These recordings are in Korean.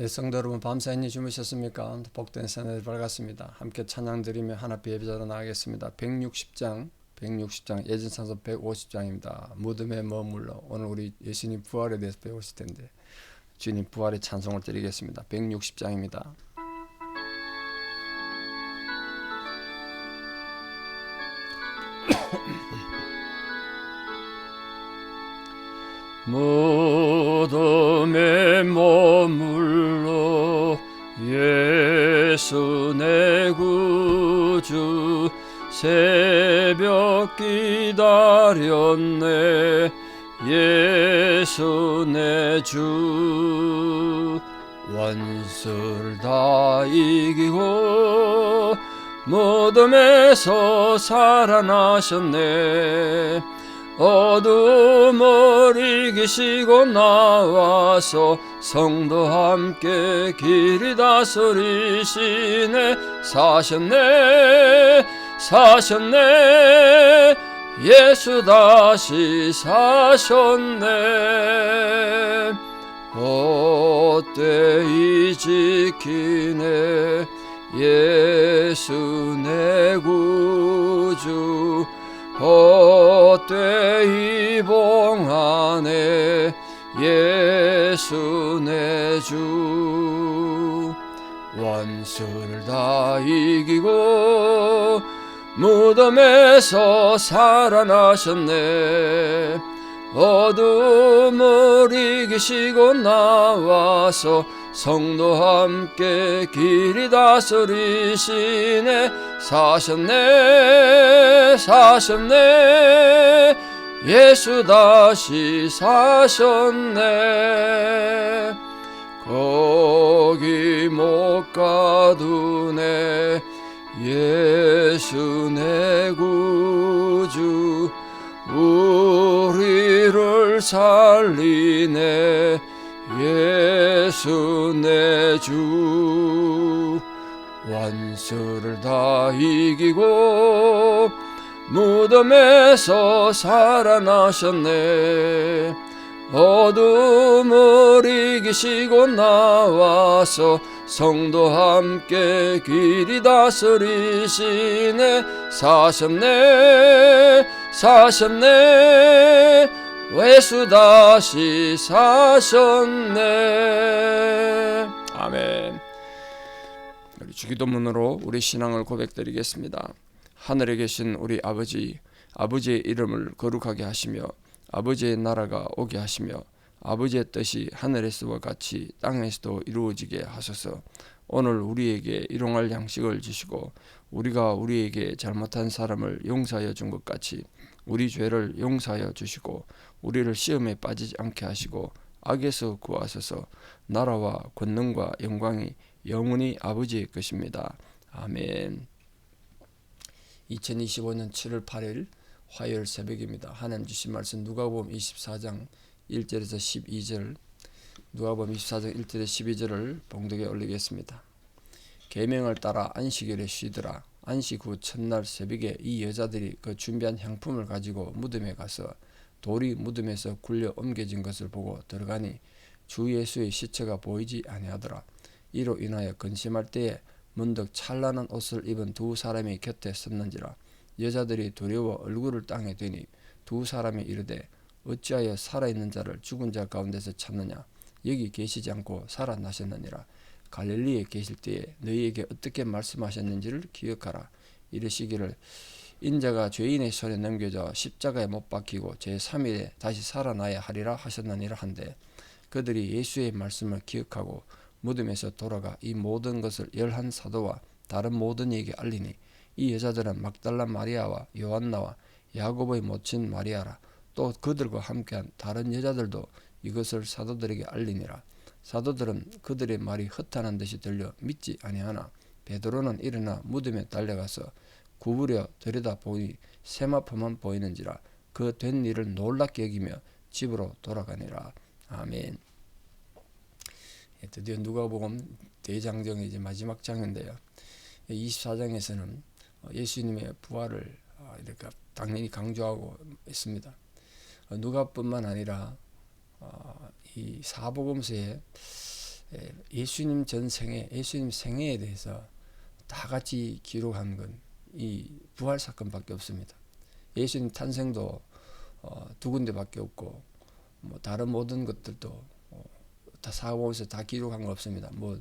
성도 여러분, 밤사이니 주무셨습니까? 복된 새날 밝았습니다. 함께 찬양 드리며 하나님 예배자로 나가겠습니다. 160장 예전 찬송 150장입니다. 무덤에 머물러. 오늘 우리 예수님 부활에 대해서 배우실 텐데 주님 부활의 찬송을 드리겠습니다. 160장입니다. 무덤에 머물러 예수 내 구주 새벽 기다렸네 예수 내 주 원수를 다 이기고 무덤에서 살아나셨네 어둠을 이기시고 나와서 성도 함께 길이 다스리시네 사셨네 예수 다시 사셨네 헛되이 지키네 예수 내 구주 헛되이 봉하네 예수 내 주 원수를 다 이기고 무덤에서 살아나셨네 어둠을 이기시고 나와서 성도 함께 길이 다스리시네 사셨네 예수 다시 사셨네 거기 못 가두네 예수 내 구주 우리를 살리네 예수 내 주 원수를 다 이기고 무덤에서 살아나셨네 어둠을 이기시고 나와서 성도 함께 길이 다스리시네 사셨네 예수 다시 사셨네 아멘. 우리 주기도문으로 우리 신앙을 고백드리겠습니다. 하늘에 계신 우리 아버지의 이름을 거룩하게 하시며 아버지의 나라가 오게 하시며 아버지의 뜻이 하늘에서와 같이 땅에서도 이루어지게 하소서. 오늘 우리에게 일용할 양식을 주시고 우리가 우리에게 잘못한 사람을 용서하여 준 것 같이 우리 죄를 용서하여 주시고 우리를 시험에 빠지지 않게 하시고 악에서 구하소서. 나라와 권능과 영광이 영원히 아버지의 것입니다. 아멘. 2025년 7월 8일 화요일 새벽입니다. 하나님 주신 말씀 누가복음 24장 1절에서 12절 누가복음 24장 1절에서 12절을 봉독에 올리겠습니다. 계명을 따라 안식일에 쉬더라. 안식 후 첫날 새벽에 이 여자들이 그 준비한 향품을 가지고 무덤에 가서 돌이 무덤에서 굴려 옮겨진 것을 보고 들어가니 주 예수의 시체가 보이지 아니하더라. 이로 인하여 근심할 때에 문득 찬란한 옷을 입은 두 사람이 곁에 섰는지라. 여자들이 두려워 얼굴을 땅에 대니 두 사람이 이르되 어찌하여 살아있는 자를 죽은 자 가운데서 찾느냐. 여기 계시지 않고 살아나셨느니라. 갈릴리에 계실 때에 너희에게 어떻게 말씀하셨는지를 기억하라. 이르시기를 인자가 죄인의 손에 넘겨져 십자가에 못 박히고 제3일에 다시 살아나야 하리라 하셨느니라 한데 그들이 예수의 말씀을 기억하고 무덤에서 돌아가 이 모든 것을 11 사도와 다른 모든 이에게 알리니 이 여자들은 막달라 마리아와 요한나와 야고보의 모친 마리아라. 또 그들과 함께한 다른 여자들도 이것을 사도들에게 알리니라. 사도들은 그들의 말이 허탄한 듯이 들려 믿지 아니하나 베드로는 일어나 무덤에 달려가서 구부려 들여다보니 세마포만 보이는지라. 그 된 일을 놀랍게 여기며 집으로 돌아가니라. 아멘. 드디어 누가복음 대장정의 이제 마지막 장인데요. 24장에서는 예수님의 부활을 이렇게 당연히 강조하고 있습니다. 누가뿐만 아니라 이 사복음서에 예수님 전 생애, 예수님 생애에 대해서 다 같이 기록한 건 이 부활 사건밖에 없습니다. 예수님 탄생도 두 군데밖에 없고 뭐 다른 모든 것들도 다 사복음서에 다 기록한 거 없습니다. 뭐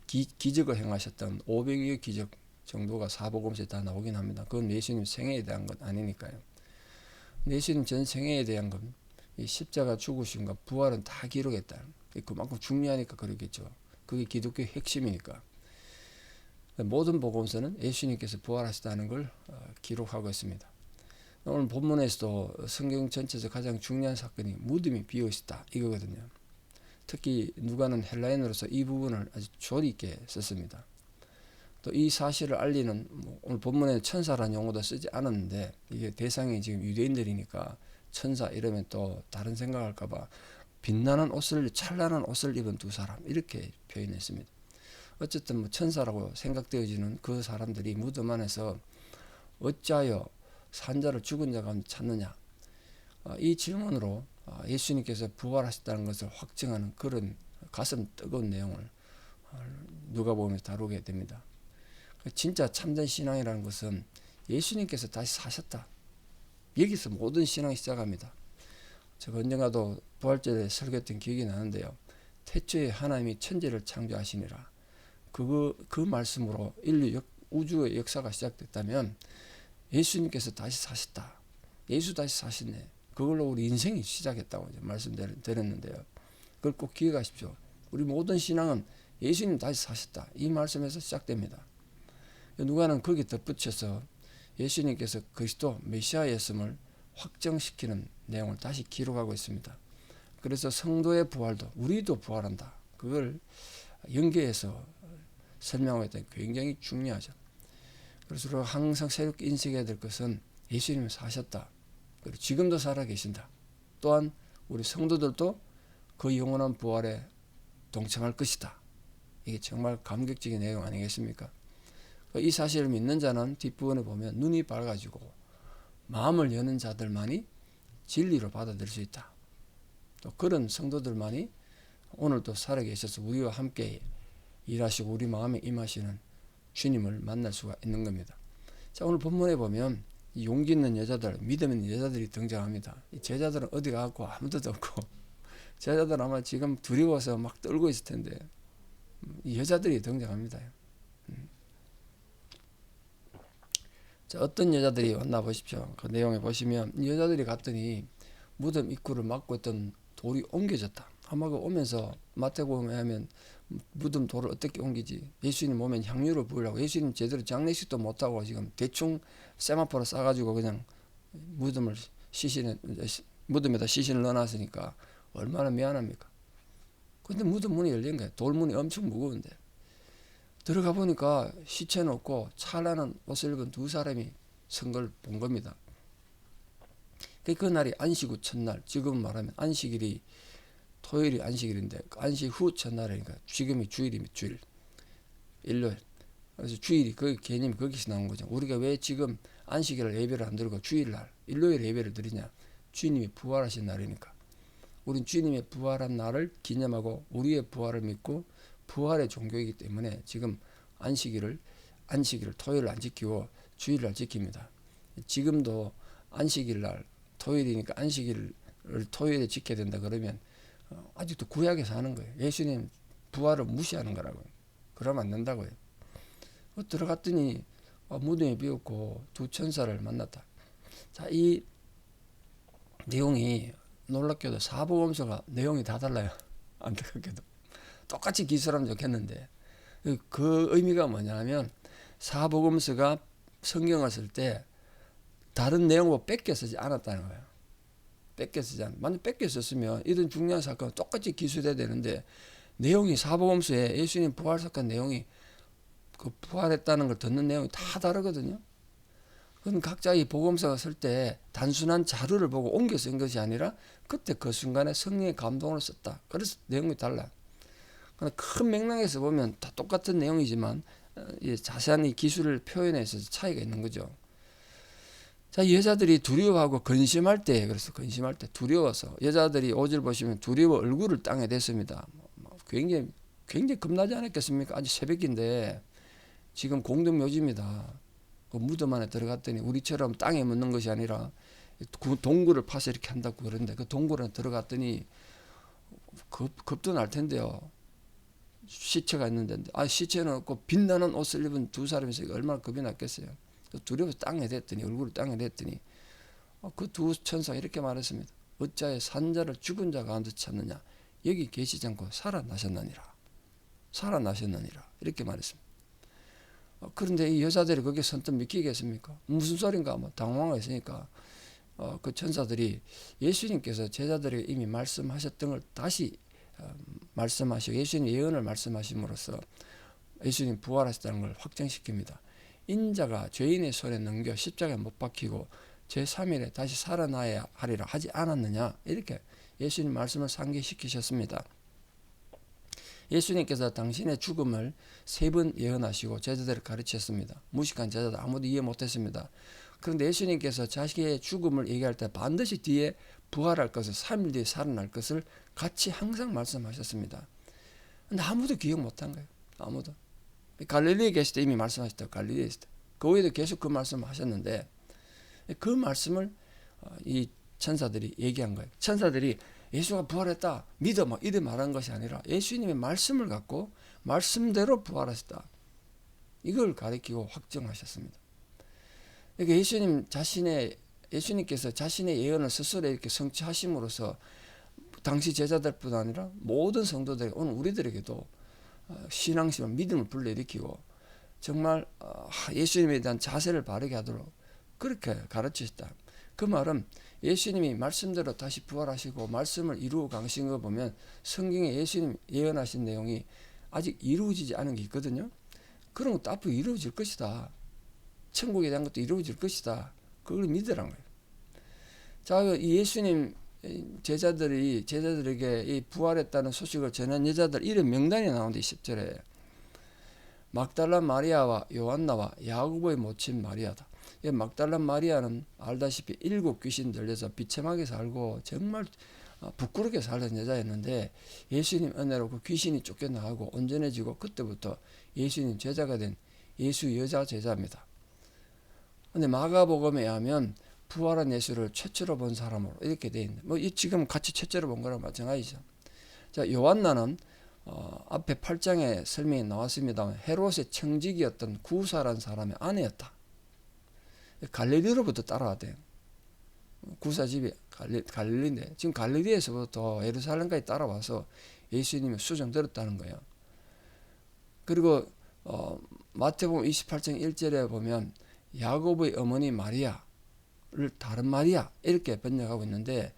기적을 행하셨던 500여 기적 정도가 사복음서에 다 나오긴 합니다. 그건 예수님 생애에 대한 건 아니니까요. 예수님 전 생애에 대한 건 이 십자가 죽으심과 부활은 다 기록했다. 그만큼 중요하니까 그러겠죠. 그게 기독교의 핵심이니까. 모든 복음서는 예수님께서 부활하셨다는 걸 기록하고 있습니다. 오늘 본문에서도 성경 전체에서 가장 중요한 사건이 무덤이 비어있다 이거거든요. 특히 누가는 헬라인으로서 이 부분을 아주 조리 있게 썼습니다. 또 이 사실을 알리는 오늘 본문에 천사라는 용어도 쓰지 않았는데 이게 대상이 지금 유대인들이니까 천사 이러면 또 다른 생각할까봐 빛나는 옷을 찬란한 옷을 입은 두 사람 이렇게 표현했습니다. 어쨌든 뭐 천사라고 생각되어지는 그 사람들이 무덤 안에서 어찌하여 산자를 죽은 자 가운데 찾느냐 이 질문으로 예수님께서 부활하셨다는 것을 확증하는 그런 가슴 뜨거운 내용을 누가복음에서 다루게 됩니다. 진짜 참된 신앙이라는 것은 예수님께서 다시 사셨다. 여기서 모든 신앙이 시작합니다. 제가 언젠가도 부활절에 설교했던 기억이 나는데요. 태초에 하나님이 천지를 창조하시니라. 그 말씀으로 인류 우주의 역사가 시작됐다면 예수님께서 다시 사셨다. 예수 다시 사셨네. 그걸로 우리 인생이 시작했다고 말씀드렸는데요. 그걸 꼭 기억하십시오. 우리 모든 신앙은 예수님 다시 사셨다. 이 말씀에서 시작됩니다. 누가는 거기에 덧붙여서 예수님께서 그리스도 메시아였음을 확정시키는 내용을 다시 기록하고 있습니다. 그래서 성도의 부활도 우리도 부활한다. 그걸 연계해서 설명하고 있다는 게 굉장히 중요하죠. 그래서 우리가 항상 새롭게 인식해야 될 것은 예수님이 사셨다. 그리고 지금도 살아계신다. 또한 우리 성도들도 그 영원한 부활에 동참할 것이다. 이게 정말 감격적인 내용 아니겠습니까? 이 사실을 믿는 자는 뒷부분에 보면 눈이 밝아지고 마음을 여는 자들만이 진리로 받아들일 수 있다. 또 그런 성도들만이 오늘도 살아계셔서 우리와 함께 일하시고 우리 마음에 임하시는 주님을 만날 수가 있는 겁니다. 자, 오늘 본문에 보면 이 용기 있는 여자들, 믿음 있는 여자들이 등장합니다. 이 제자들은 어디 가고 아무도 없고 제자들은 아마 지금 두려워서 막 떨고 있을 텐데 이 여자들이 등장합니다. 자, 어떤 여자들이 왔나 보십시오. 그 내용에 보시면 이 여자들이 갔더니 무덤 입구를 막고 있던 돌이 옮겨졌다. 아마 그 오면서 마태복음에 하면 무덤 돌을 어떻게 옮기지? 예수님 오면 향유를 부으려고 예수님 제대로 장례식도 못하고 지금 대충 세마포로 싸가지고 그냥 무덤에다 시신을 넣어놨으니까 얼마나 미안합니까? 근데 무덤 문이 열린 거예요. 돌문이 엄청 무거운데. 들어가 보니까 시체는 없고 찬란한 옷을 입은 두 사람이 선 걸 본 겁니다. 그 날이 안식 후 첫날, 지금 말하면 안식일이 토요일이 안식일인데 안식 후 첫날이니까 지금이 주일입니다. 주일, 일요일. 그래서 주일이 그 개념이 거기서 나온 거죠. 우리가 왜 지금 안식일을 예배를 안 드리고 주일날, 일요일 예배를 드리냐? 주님이 부활하신 날이니까. 우린 주님의 부활한 날을 기념하고 우리의 부활을 믿고 부활의 종교이기 때문에 지금 안식일을 토요일 안 지키고 주일날 지킵니다. 지금도 안식일날 토요일이니까 안식일을 토요일에 지켜야 된다 그러면 아직도 구약에서 하는 거예요. 예수님 부활을 무시하는 거라고요. 그러면 안 된다고요. 들어갔더니 무덤이 비었고 두 천사를 만났다. 자, 이 내용이 놀랍게도 사복음서가 내용이 다 달라요. 안타깝게도. 똑같이 기술하면 좋겠는데 그 의미가 뭐냐면 사복음서가 성경을 쓸 때 다른 내용을 뺏겨 쓰지 않았다는 거예요. 뺏겨 쓰지 않았. 만약 뺏겨 썼으면 이런 중요한 사건은 똑같이 기술해야 되는데 내용이 사복음서에 예수님 부활 사건 내용이 그 부활했다는 걸 듣는 내용이 다 다르거든요. 그건 각자 이 복음서가 쓸 때 단순한 자료를 보고 옮겨 쓴 것이 아니라 그때 그 순간에 성령의 감동을 썼다. 그래서 내용이 달라. 큰 맥락에서 보면 다 똑같은 내용이지만 자세한 이 기술을 표현에 있어서 차이가 있는 거죠. 자, 여자들이 두려워하고 근심할 때, 그래서 근심할 때 두려워서 여자들이 5절 보시면 두려워 얼굴을 땅에 댔습니다. 굉장히 굉장히 겁나지 않았겠습니까? 아직 새벽인데 지금 공동묘지입니다. 그 무덤 안에 들어갔더니 우리처럼 땅에 묻는 것이 아니라 동굴을 파서 이렇게 한다고 그러는데 그 동굴 안에 들어갔더니 겁도 날 텐데요. 시체가 있는데 시체는 없고 빛나는 옷을 입은 두 사람이 있으니까 얼마나 겁이 났겠어요. 두려워서 땅에 댔더니 얼굴을 땅에 댔더니 그 두 천사가 이렇게 말했습니다. 어찌하여 산자를 죽은 자 가운데 찾느냐, 여기 계시지 않고 살아나셨느니라 이렇게 말했습니다. 그런데 이 여자들이 거기에 선뜻 믿기겠습니까? 무슨 소린가 아마 당황했으니까 그 천사들이 예수님께서 제자들에게 이미 말씀하셨던 걸 다시 말씀하시고 예수님 예언을 말씀하심으로써 예수님 부활하셨다는 걸 확정시킵니다. 인자가 죄인의 손에 넘겨 십자가에 못 박히고 제3일에 다시 살아나야 하리라 하지 않았느냐, 이렇게 예수님 말씀을 상기시키셨습니다. 예수님께서 당신의 죽음을 3번 예언하시고 제자들을 가르쳤습니다. 무식한 제자들 아무도 이해 못했습니다. 그런데 예수님께서 자신의 죽음을 얘기할 때 반드시 뒤에 부활할 것을, 3일 뒤에 살아날 것을 같이 항상 말씀하셨습니다. 근데 아무도 기억 못한 거예요. 아무도. 갈릴리에 계실 때 이미 말씀하셨다. 갈릴리에 있을 때. 그 후에도 계속 그 말씀을 하셨는데 그 말씀을 이 천사들이 얘기한 거예요. 천사들이 예수가 부활했다 믿어 이래 말한 것이 아니라 예수님의 말씀을 갖고 말씀대로 부활하셨다, 이걸 가리키고 확정하셨습니다. 그러니까 예수님께서 자신의 예언을 스스로 이렇게 성취하심으로써 당시 제자들뿐 아니라 모든 성도들, 오늘 우리들에게도 신앙심을, 믿음을 불러일으키고 정말 예수님에 대한 자세를 바르게 하도록 그렇게 가르치셨다. 그 말은 예수님이 말씀대로 다시 부활하시고 말씀을 이루어 가신 거 보면 성경에 예수님 예언하신 내용이 아직 이루어지지 않은 게 있거든요. 그런 것도 앞으로 이루어질 것이다. 천국에 대한 것도 이루어질 것이다. 그걸 믿으란 거예요. 자, 이 예수님 제자들에게 이 부활했다는 소식을 전한 여자들 이름 명단이 나오는데 10절에 막달라 마리아와 요한나와 야고보의 모친 마리아다. 이 막달라 마리아는 알다시피 7 귀신 들려서 비참하게 살고 정말 부끄럽게 살던 여자였는데 예수님 은혜로 그 귀신이 쫓겨나가고 온전해지고 그때부터 예수님 제자가 된 예수 여자 제자입니다. 근데 마가복음에 의하면 부활한 예수를 최초로 본 사람으로 이렇게 되어 있는데 지금 같이 최초로 본 거랑 마찬가지죠. 자, 요한나는 앞에 8장에 설명이 나왔습니다만 헤롯의 청직이었던 구사라는 사람의 아내였다. 갈릴리로부터 따라왔대요. 구사집이 갈릴리인데 지금 갈릴리에서부터 예루살렘까지 따라와서 예수님의 수종 들었다는 거예요. 그리고 마태복음 28장 1절에 보면 야고보의 어머니 마리아를 다른 마리아 이렇게 번역하고 있는데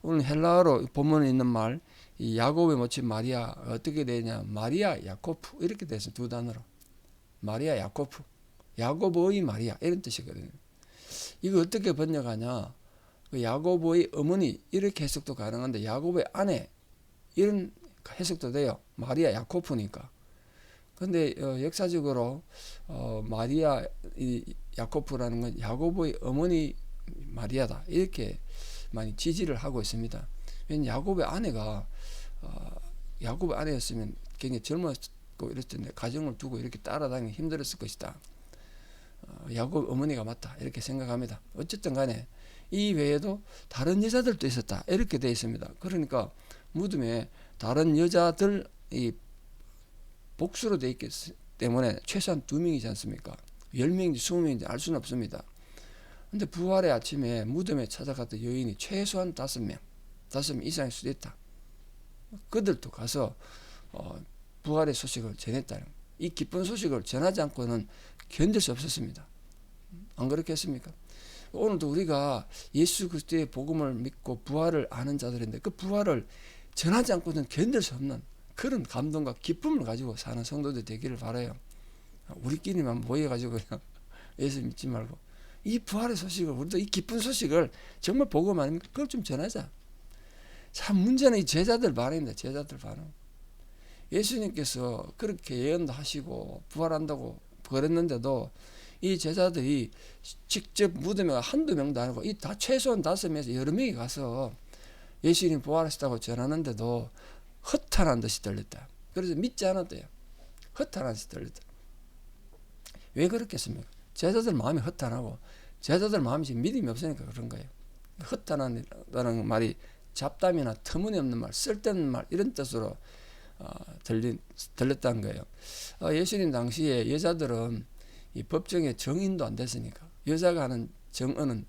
오늘 헬라어로 본문에 있는 말 이 야고보의 모친 마리아 어떻게 되냐, 마리아 야코프 이렇게 돼서 두 단어로 마리아 야코프, 야고보의 마리아 이런 뜻이거든요. 이거 어떻게 번역하냐, 야고보의 어머니 이렇게 해석도 가능한데 야고보의 아내 이런 해석도 돼요. 마리아 야코프니까. 근데 역사적으로 마리아 야코프라는 건 야고보의 어머니 마리아다 이렇게 많이 지지를 하고 있습니다. 왜냐면 야고보의 아내였으면 굉장히 젊었고 이랬을 텐데 가정을 두고 이렇게 따라다니기 힘들었을 것이다. 야곱 어머니가 맞다 이렇게 생각합니다. 어쨌든 간에 이 외에도 다른 여자들도 있었다 이렇게 되어 있습니다. 그러니까 무덤에 다른 여자들이 복수로 되어 있기 때문에 최소한 2명이지 않습니까? 10명인지 20명인지 알 수는 없습니다. 근데 부활의 아침에 무덤에 찾아갔던 여인이 최소한 5명 이상일 수도 있다. 그들도 가서 부활의 소식을 전했다는, 이 기쁜 소식을 전하지 않고는 견딜 수 없었습니다. 안 그렇겠습니까? 오늘도 우리가 예수 그리스도의 복음을 믿고 부활을 아는 자들인데 그 부활을 전하지 않고는 견딜 수 없는 그런 감동과 기쁨을 가지고 사는 성도들 되기를 바라요. 우리끼리만 모여가지고 그냥 예수 믿지 말고 이 부활의 소식을, 우리도 이 기쁜 소식을 정말 복음 아닙니까? 그걸 좀 전하자. 참 문제는 이 제자들 반응입니다. 제자들 반응. 예수님께서 그렇게 예언도 하시고 부활한다고 그랬는데도 이 제자들이 직접 무덤에 한두 명도 아니고 이 다 최소한 5명에서 여러 명이 가서 예수님 부활하셨다고 전하는데도 허탄한 듯이 들렸다. 그래서 믿지 않았대요. 허탄한 짓 들렸다. 왜 그렇겠습니까? 제자들 마음이 허탄하고 제자들 마음이 지금 믿음이 없으니까 그런 거예요. 허탄하다는 말이 잡담이나 터무니없는 말, 쓸데없는 말 이런 뜻으로 들렸다는 거예요. 예수님 당시에 여자들은 이 법정의 정인도 안 됐으니까 여자가 하는 정언은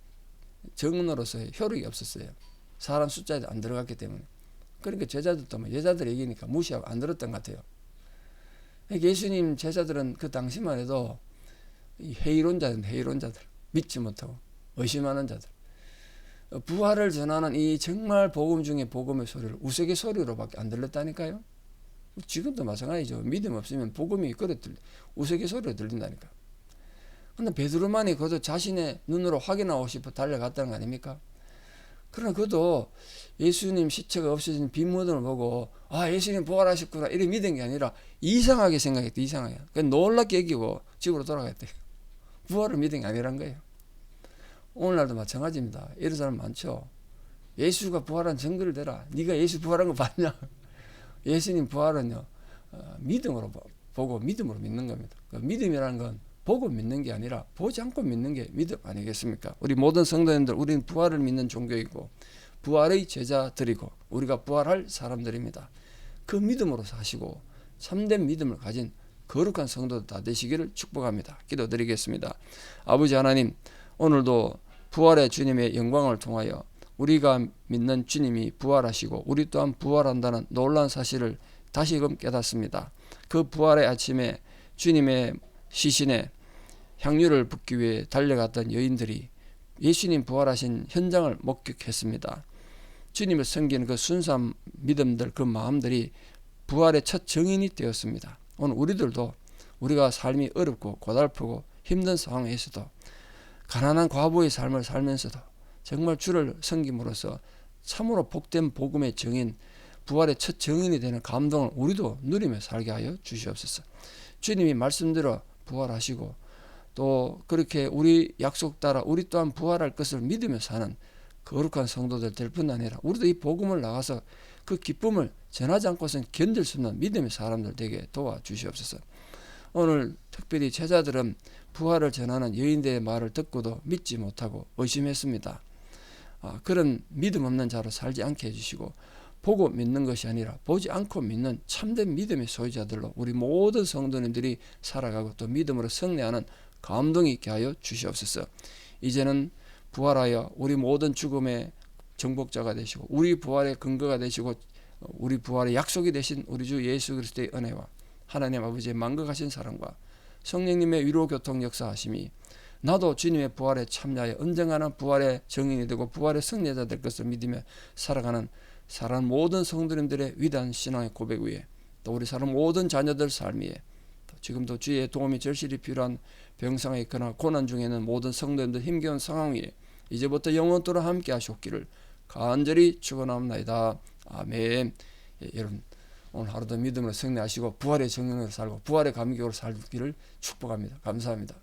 정언으로서의 효력이 없었어요. 사람 숫자에 안 들어갔기 때문에. 그러니까 제자들도 뭐 여자들 얘기니까 무시하고 안 들었던 것 같아요. 그러니까 예수님 제자들은 그 당시만 해도 이 회의론자들 믿지 못하고 의심하는 자들, 부활을 전하는 이 정말 복음 중에 복음의 소리를 우스갯소리로밖에 안 들렸다니까요. 지금도 마찬가지죠. 믿음 없으면 복음이 우스갯소리로 들린다니까. 근데 베드로만이 그것도 자신의 눈으로 확인하고 싶어 달려갔다는 거 아닙니까? 그러나 그도 예수님 시체가 없어진 빈 무덤을 보고 예수님 부활하셨구나 이렇게 믿은 게 아니라 이상하게 생각했대. 이상하게. 그냥 놀랍게 여기고 집으로 돌아갔대. 부활을 믿은 게 아니란 거예요. 오늘날도 마찬가지입니다. 이런 사람 많죠. 예수가 부활한 증거를 대라. 네가 예수 부활한 거 봤냐? 예수님 부활은요 믿음으로 보고 믿음으로 믿는 겁니다. 믿음이라는 건 보고 믿는 게 아니라 보지 않고 믿는 게 믿음 아니겠습니까? 우리 모든 성도님들, 우리는 부활을 믿는 종교이고 부활의 제자들이고 우리가 부활할 사람들입니다. 그 믿음으로 사시고 참된 믿음을 가진 거룩한 성도들 다 되시기를 축복합니다. 기도드리겠습니다. 아버지 하나님, 오늘도 부활의 주님의 영광을 통하여 우리가 믿는 주님이 부활하시고 우리 또한 부활한다는 놀라운 사실을 다시금 깨닫습니다. 그 부활의 아침에 주님의 시신에 향유를 붓기 위해 달려갔던 여인들이 예수님 부활하신 현장을 목격했습니다. 주님을 섬기는 그 순수한 믿음들, 그 마음들이 부활의 첫 증인이 되었습니다. 오늘 우리들도 우리가 삶이 어렵고 고달프고 힘든 상황에서도 가난한 과부의 삶을 살면서도 정말 주를 섬김으로써 참으로 복된 복음의 증인, 부활의 첫 증인이 되는 감동을 우리도 누리며 살게 하여 주시옵소서. 주님이 말씀대로 부활하시고 또 그렇게 우리 약속 따라 우리 또한 부활할 것을 믿으며 사는 거룩한 성도들 될 뿐 아니라 우리도 이 복음을 나가서 그 기쁨을 전하지 않고서는 견딜 수 없는 믿음의 사람들 되게 도와주시옵소서. 오늘 특별히 제자들은 부활을 전하는 여인들의 말을 듣고도 믿지 못하고 의심했습니다. 그런 믿음 없는 자로 살지 않게 해주시고 보고 믿는 것이 아니라 보지 않고 믿는 참된 믿음의 소유자들로 우리 모든 성도님들이 살아가고 또 믿음으로 승리하는 감동이 있게 하여 주시옵소서. 이제는 부활하여 우리 모든 죽음의 정복자가 되시고 우리 부활의 근거가 되시고 우리 부활의 약속이 되신 우리 주 예수 그리스도의 은혜와 하나님 아버지의 만극하신 사랑과 성령님의 위로 교통 역사하심이 나도 주님의 부활에 참여하여 언젠가는 부활의 증인이 되고 부활의 승리자 될 것을 믿으며 살아가는 모든 성도님들의 위대한 신앙의 고백 위에 또 우리 모든 자녀들 삶 위에 지금도 주의 도움이 절실히 필요한 병상에 있거나 고난 중에 있는 모든 성도님들 힘겨운 상황 위에 이제부터 영원토록 함께 하시옵기를 간절히 축원합니다. 아멘. 여러분 오늘 하루도 믿음으로 승리하시고 부활의 정령으로 살고 부활의 감격으로 살기를 축복합니다. 감사합니다.